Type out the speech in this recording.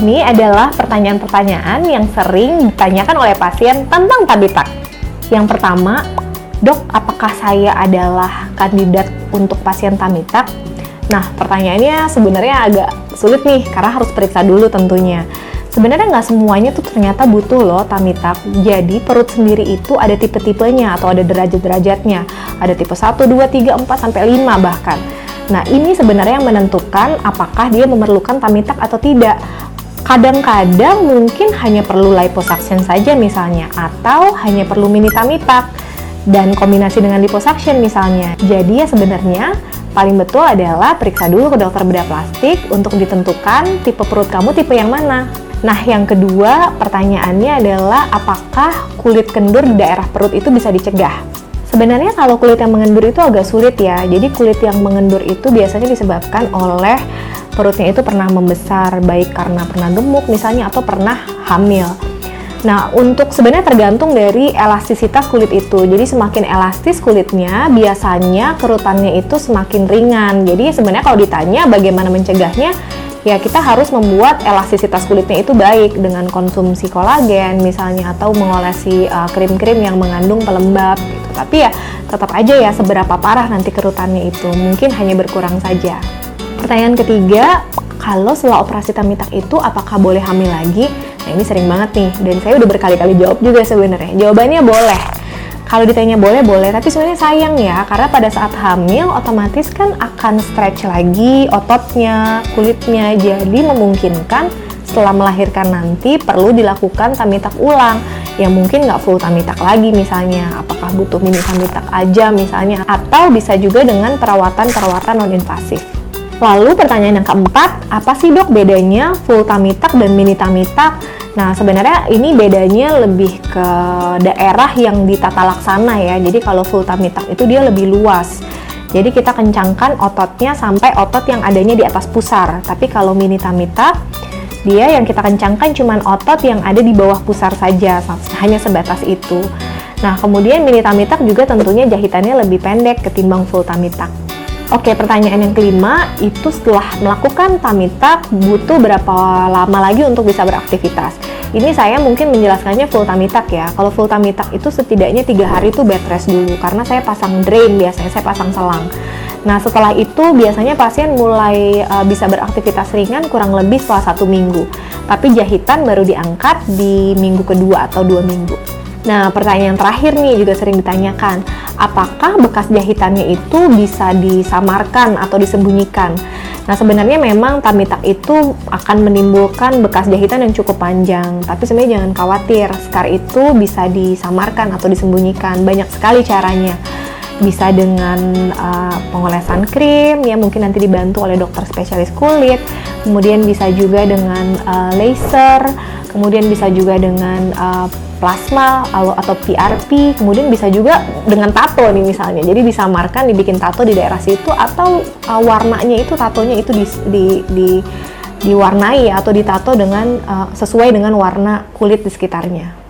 ini adalah pertanyaan-pertanyaan yang sering ditanyakan oleh pasien tentang tummy tuck. Yang pertama, dok, apakah saya adalah kandidat untuk pasien tummy tuck? Nah, pertanyaannya sebenarnya agak sulit nih, karena harus periksa dulu tentunya. Sebenarnya nggak semuanya tuh ternyata butuh loh tummy tuck. Jadi perut sendiri itu ada tipe-tipenya atau ada derajat-derajatnya. Ada tipe 1, 2, 3, 4, sampai 5 bahkan. Nah, ini sebenarnya yang menentukan apakah dia memerlukan tummy tuck atau tidak. Kadang-kadang mungkin hanya perlu liposuction saja misalnya, atau hanya perlu mini tummy tuck dan kombinasi dengan liposuction misalnya. Jadi ya sebenarnya paling betul adalah periksa dulu ke dokter bedah plastik untuk ditentukan tipe perut kamu tipe yang mana. Nah, yang kedua pertanyaannya adalah apakah kulit kendur di daerah perut itu bisa dicegah? Sebenarnya kalau kulit yang mengendur itu agak sulit ya. Jadi kulit yang mengendur itu biasanya disebabkan oleh perutnya itu pernah membesar, baik karena pernah gemuk misalnya atau pernah hamil. Nah, untuk sebenarnya tergantung dari elastisitas kulit itu. Jadi semakin elastis kulitnya, biasanya kerutannya itu semakin ringan. Jadi sebenarnya kalau ditanya bagaimana mencegahnya, ya kita harus membuat elastisitas kulitnya itu baik dengan konsumsi kolagen misalnya, atau mengolesi krim-krim yang mengandung pelembab gitu. Tapi ya tetap aja ya seberapa parah nanti kerutannya itu, mungkin hanya berkurang saja. Pertanyaan ketiga, kalau setelah operasi tummy tuck itu apakah boleh hamil lagi? Nah, ini sering banget nih, dan saya udah berkali-kali jawab juga sebenarnya. Jawabannya boleh. Kalau ditanya boleh, tapi sebenarnya sayang ya, karena pada saat hamil otomatis kan akan stretch lagi ototnya, kulitnya, jadi memungkinkan setelah melahirkan nanti perlu dilakukan tummy tuck ulang, yang mungkin nggak full tummy tuck lagi misalnya, apakah butuh mini tummy tuck aja misalnya, atau bisa juga dengan perawatan non-invasif. Lalu pertanyaan yang keempat, apa sih dok bedanya full tummy tuck dan mini tummy tuck? Nah, sebenarnya ini bedanya lebih ke daerah yang ditata laksana ya. Jadi kalau full tummy tuck itu dia lebih luas. Jadi kita kencangkan ototnya sampai otot yang adanya di atas pusar. Tapi kalau mini tummy tuck, dia yang kita kencangkan cuman otot yang ada di bawah pusar saja, hanya sebatas itu. Nah, kemudian mini tummy tuck juga tentunya jahitannya lebih pendek ketimbang full tummy tuck. Oke, pertanyaan yang kelima, itu setelah melakukan tummy tuck butuh berapa lama lagi untuk bisa beraktivitas? Ini saya mungkin menjelaskannya full tummy tuck ya. Kalau full tummy tuck itu setidaknya 3 hari itu bed rest dulu, karena saya pasang drain, biasanya saya pasang selang. Nah, setelah itu biasanya pasien mulai bisa beraktivitas ringan kurang lebih setelah 1 minggu. Tapi jahitan baru diangkat di minggu kedua atau 2 minggu. Nah, pertanyaan terakhir nih juga sering ditanyakan, apakah bekas jahitannya itu bisa disamarkan atau disembunyikan? Nah, sebenarnya memang tummy tuck itu akan menimbulkan bekas jahitan yang cukup panjang, tapi sebenarnya jangan khawatir, scar itu bisa disamarkan atau disembunyikan, banyak sekali caranya. Bisa dengan pengolesan krim, ya mungkin nanti dibantu oleh dokter spesialis kulit, kemudian bisa juga dengan laser, kemudian bisa juga dengan plasma atau PRP, kemudian bisa juga dengan tato nih misalnya. Jadi disamarkan, dibikin tato di daerah situ, atau warnanya itu, tatonya itu diwarnai atau ditato dengan sesuai dengan warna kulit di sekitarnya.